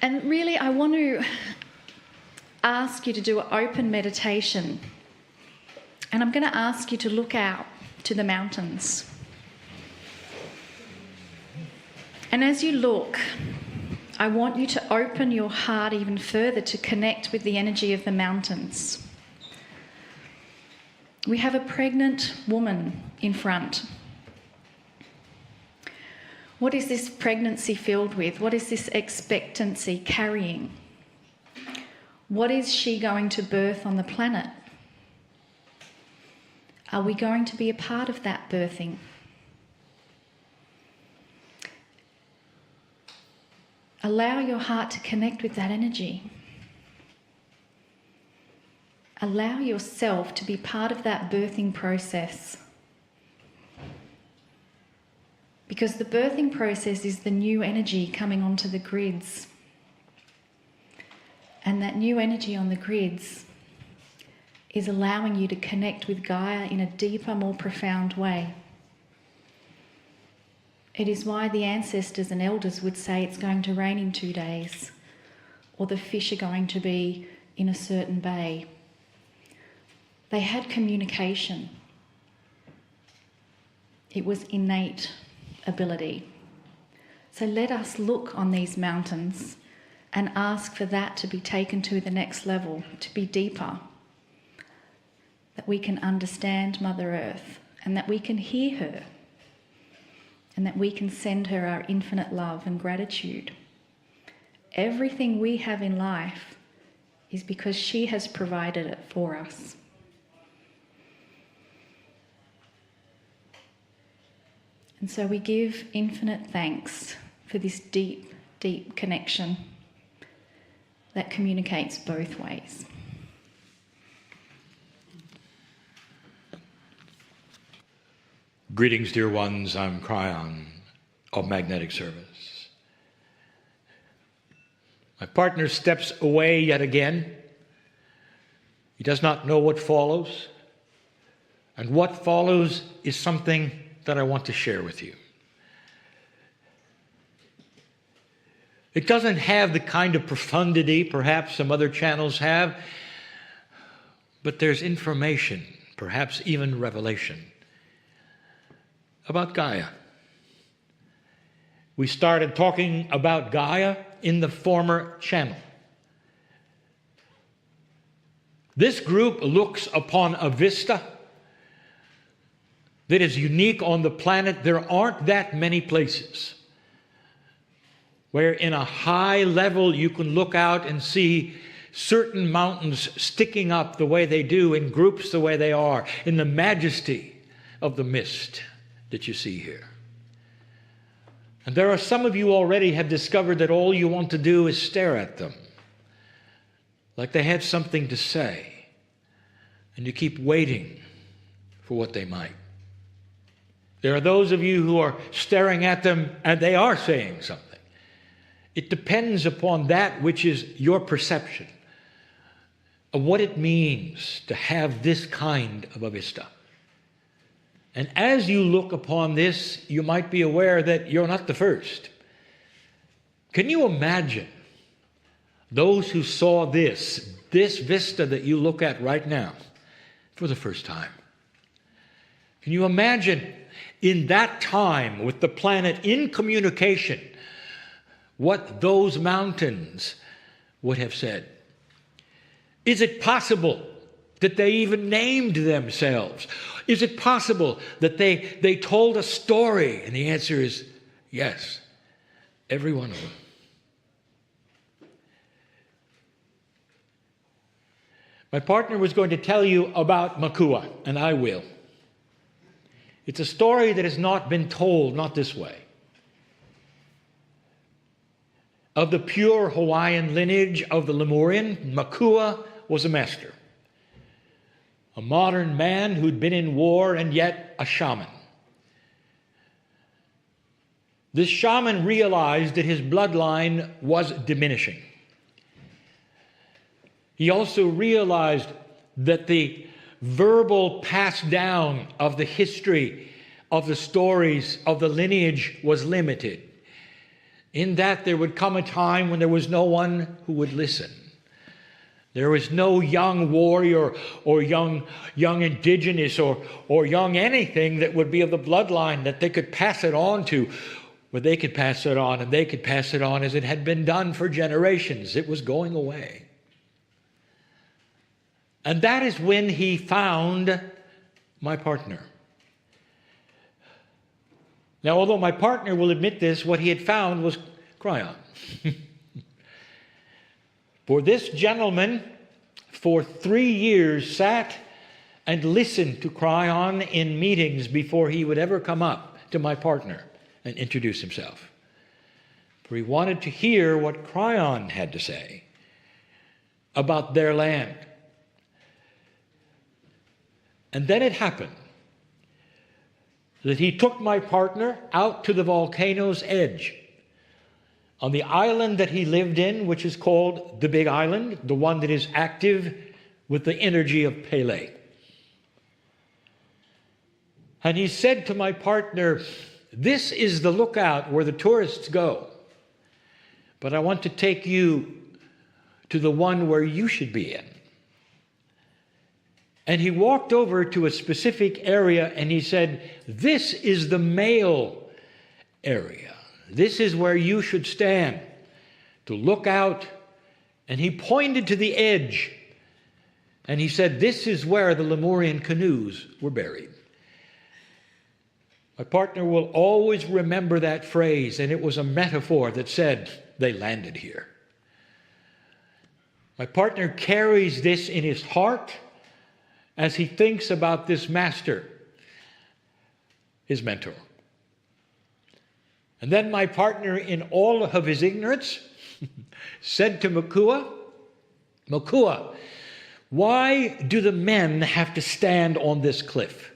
And really, I want to ask you to do an open meditation. And I'm going to ask you to look out to the mountains. And as you look, I want you to open your heart even further to connect with the energy of the mountains. We have a pregnant woman in front. What is this pregnancy filled with? What is this expectancy carrying? What is she going to birth on the planet? Are we going to be a part of that birthing? Allow your heart to connect with that energy. Allow yourself to be part of that birthing process. Because the birthing process is the new energy coming onto the grids. And that new energy on the grids is allowing you to connect with Gaia in a deeper, more profound way. It is why the ancestors and elders would say it's going to rain in 2 days, or the fish are going to be in a certain bay. They had communication. It was innate ability. So let us look on these mountains and ask for that to be taken to the next level, to be deeper, that we can understand Mother Earth and that we can hear her and that we can send her our infinite love and gratitude. Everything we have in life is because she has provided it for us. And so we give infinite thanks for this deep, deep connection that communicates both ways. Greetings, dear ones. I'm Kryon of Magnetic Service. My partner steps away yet again. He does not know what follows. And what follows is something that I want to share with you. It doesn't have the kind of profundity perhaps some other channels have, but there's information, perhaps even revelation, about Gaia. We started talking about Gaia in the former channel. This group looks upon a vista that is unique on the planet. There aren't that many places where in a high level you can look out and see certain mountains sticking up the way they do, in groups the way they are, in the majesty of the mist that you see here. And there are some of you already have discovered that all you want to do is stare at them, like they have something to say, and you keep waiting for what they might. There are those of you who are staring at them and they are saying something. It depends upon that which is your perception of what it means to have this kind of a vista. And as you look upon this, you might be aware that you're not the first. Can you imagine those who saw this vista that you look at right now for the first time? Can you imagine in that time with the planet in communication what those mountains would have said? Is it possible that they even named themselves? Is it possible that they told a story? And the answer is yes, every one of them. My partner was going to tell you about Makua, and I will. It's a story that has not been told, not this way. Of the pure Hawaiian lineage of the Lemurian, Makua was a master. A modern man who'd been in war and yet a shaman. This shaman realized that his bloodline was diminishing. He also realized that the verbal pass down of the history, of the stories, of the lineage was limited. in that there would come a time when there was no one who would listen. There was no young warrior or young indigenous or young anything that would be of the bloodline that they could pass it on to. But they could pass it on, and they could pass it on as it had been done for generations. It was going away. And that is when he found my partner. Now, although my partner will admit this, what he had found was Kryon. For this gentleman, for 3 years, sat and listened to Kryon in meetings before he would ever come up to my partner and introduce himself. For he wanted to hear what Kryon had to say about their land. And then it happened that he took my partner out to the volcano's edge on the island that he lived in, which is called the Big Island, the one that is active with the energy of Pele. And he said to my partner, "This is the lookout where the tourists go, but I want to take you to the one where you should be in." And he walked over to a specific area and he said, "This is the male area. This is where you should stand to look out." And he pointed to the edge and he said, "This is where the Lemurian canoes were buried." My partner will always remember that phrase, and it was a metaphor that said, they landed here. My partner carries this in his heart as he thinks about this master, his mentor. And then my partner, in all of his ignorance, said to Makua, "Makua, why do the men have to stand on this cliff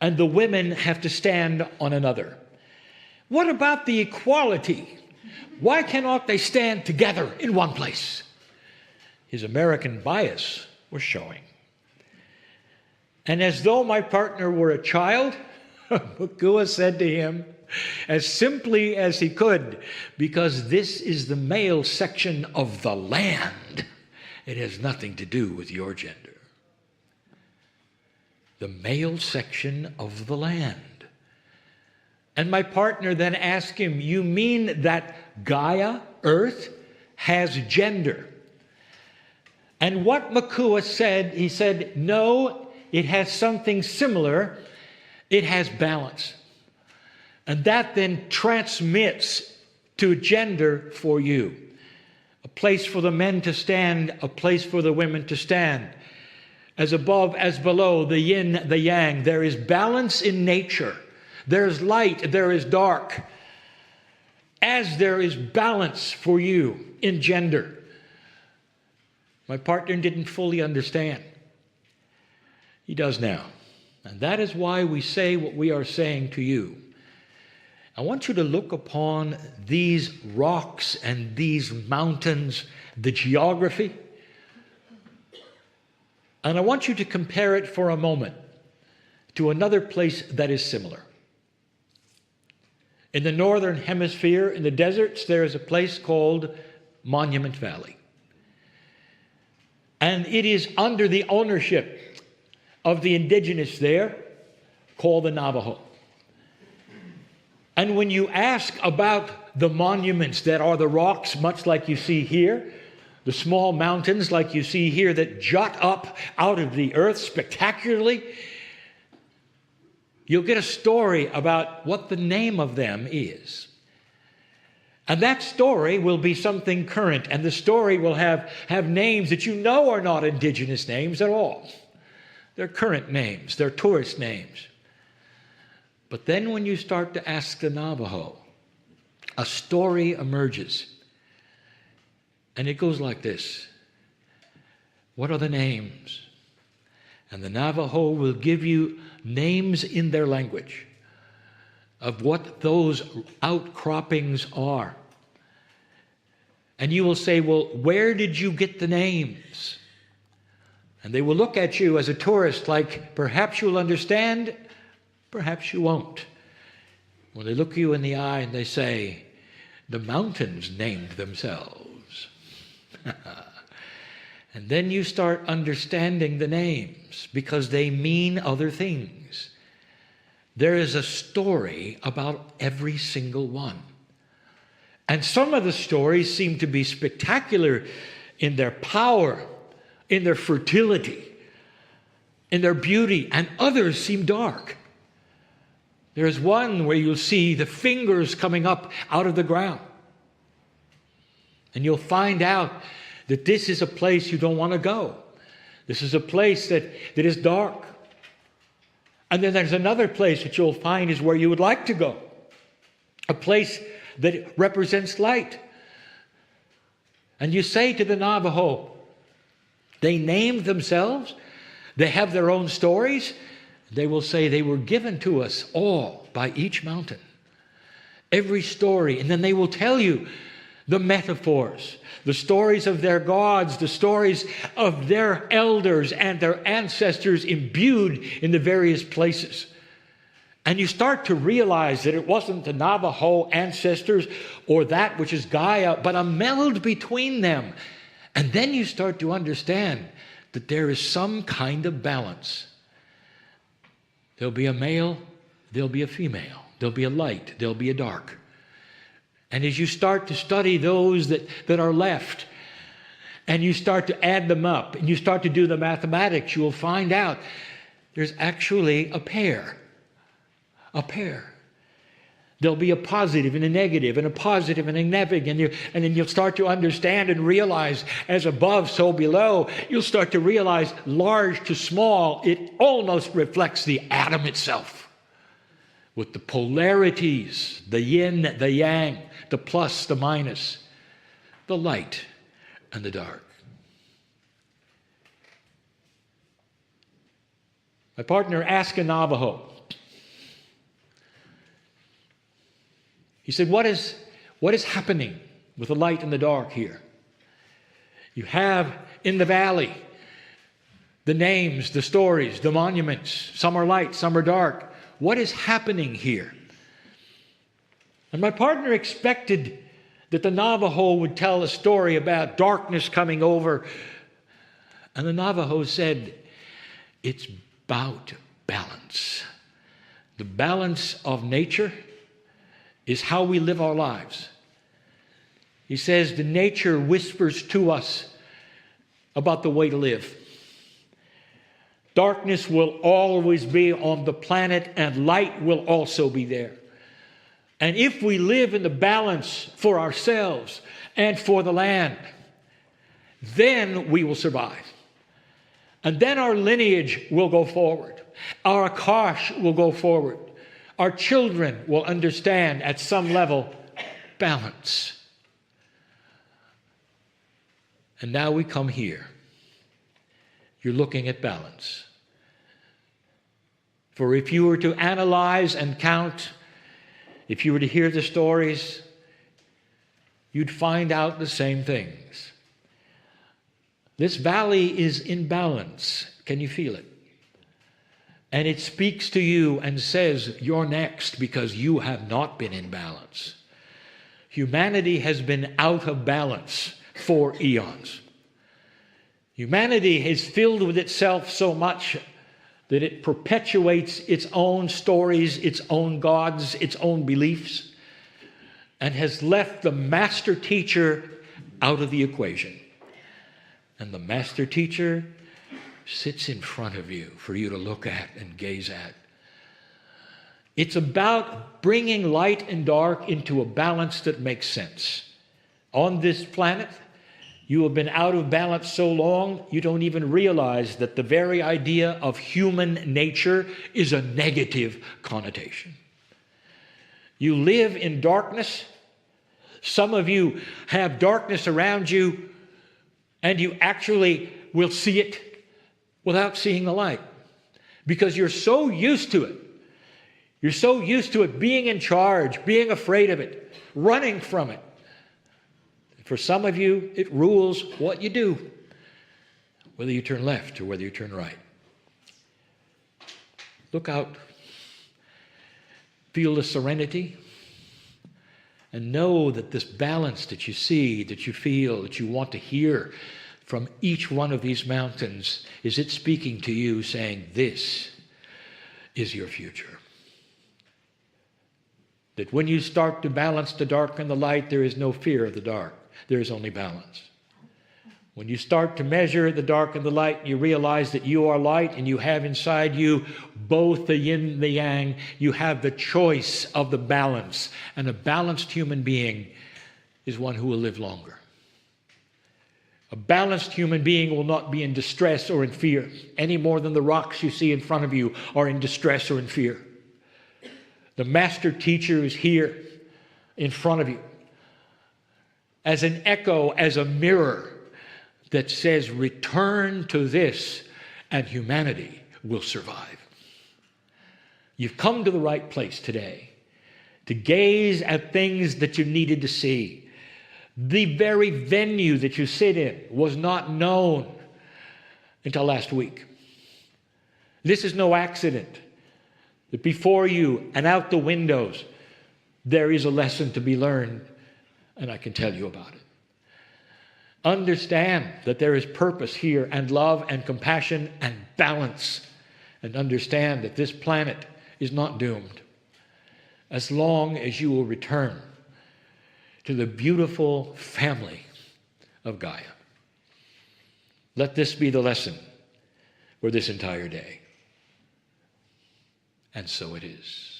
and the women have to stand on another? What about the equality? Why cannot they stand together in one place?" His American bias was showing. And as though my partner were a child, Makua said to him, as simply as he could, "Because this is the male section of the land. It has nothing to do with your gender." The male section of the land. And my partner then asked him, "You mean that Gaia, Earth, has gender?" And what Makua said, he said, "No, it has something similar. It has balance. And that then transmits to gender for you. A place for the men to stand, a place for the women to stand. As above, as below, the yin, the yang. There is balance in nature. There is light, there is dark. As there is balance for you in gender." My partner didn't fully understand. He does now. And that is why we say what we are saying to you. I want you to look upon these rocks and these mountains, the geography, and I want you to compare it for a moment to another place that is similar. In the northern hemisphere, in the deserts, there is a place called Monument Valley. And it is under the ownership of the indigenous there, called the Navajo. And when you ask about the monuments that are the rocks, much like you see here, the small mountains like you see here that jut up out of the earth spectacularly, you'll get a story about what the name of them is. And that story will be something current, and the story will have names that you know are not indigenous names at all. They're current names, they're tourist names. But then when you start to ask the Navajo, a story emerges. And it goes like this. What are the names? And the Navajo will give you names in their language of what those outcroppings are. And you will say, "Well, where did you get the names?" And they will look at you as a tourist like, perhaps you'll understand, perhaps you won't. When they look you in the eye and they say, The mountains named themselves. And then you start understanding the names because they mean other things. There is a story about every single one. And some of the stories seem to be spectacular in their power, in their fertility, in their beauty, and others seem dark. There's one where you'll see the fingers coming up out of the ground. And you'll find out that this is a place you don't want to go. This is a place that is dark. And then there's another place that you'll find is where you would like to go. A place that represents light. And you say to the Navajo, they named themselves, they have their own stories. They will say they were given to us all by each mountain. Every story. And then they will tell you the metaphors, the stories of their gods, the stories of their elders and their ancestors imbued in the various places. And you start to realize that it wasn't the Navajo ancestors or that which is Gaia, but a meld between them. And then you start to understand that there is some kind of balance. There'll be a male, there'll be a female, there'll be a light, there'll be a dark. And as you start to study those that are left, and you start to add them up, and you start to do the mathematics, you will find out there's actually a pair. A pair. There'll be a positive and a negative, and a positive and a negative, and then you'll start to understand and realize, as above, so below. You'll start to realize, large to small, it almost reflects the atom itself, with the polarities, the yin, the yang, the plus, the minus, the light and the dark. My partner asked a Navajo. He said, what is happening with the light and the dark here? You have in the valley the names, the stories, the monuments. Some are light, some are dark. What is happening here? And my partner expected that the Navajo would tell a story about darkness coming over. And the Navajo said, it's about balance. The balance of nature is how we live our lives. He says the nature whispers to us about the way to live. Darkness will always be on the planet, and light will also be there. And if we live in the balance for ourselves and for the land, then we will survive. And then our lineage will go forward. Our Akash will go forward. Our children will understand at some level balance. And now we come here. You're looking at balance. For if you were to analyze and count, if you were to hear the stories, you'd find out the same things. This valley is in balance. Can you feel it? And it speaks to you and says, you're next because you have not been in balance. Humanity has been out of balance for eons. Humanity is filled with itself so much that it perpetuates its own stories, its own gods, its own beliefs, and has left the master teacher out of the equation. And the master teacher sits in front of you for you to look at and gaze at. It's about bringing light and dark into a balance that makes sense. On this planet, you have been out of balance so long, you don't even realize that the very idea of human nature is a negative connotation. You live in darkness. Some of you have darkness around you, and you actually will see it without seeing the light, because you're so used to it. You're so used to it being in charge, being afraid of it, running from it. For some of you, it rules what you do, whether you turn left or whether you turn right. Look out. Feel the serenity And know that this balance that you see, that you feel, that you want to hear from each one of these mountains, is it speaking to you saying, this is your future. That when you start to balance the dark and the light, there is no fear of the dark. There is only balance. When you start to measure the dark and the light, you realize that you are light and you have inside you both the yin and the yang. You have the choice of the balance. And a balanced human being is one who will live longer. A balanced human being will not be in distress or in fear any more than the rocks you see in front of you are in distress or in fear. The master teacher is here in front of you as an echo, as a mirror that says, return to this and humanity will survive. You've come to the right place today to gaze at things that you needed to see. The very venue that you sit in was not known until last week. This is no accident. That before you and out the windows, there is a lesson to be learned, and I can tell you about it. Understand that there is purpose here, and love and compassion and balance. And understand that this planet is not doomed as long as you will return to the beautiful family of Gaia. Let this be the lesson for this entire day. And so it is.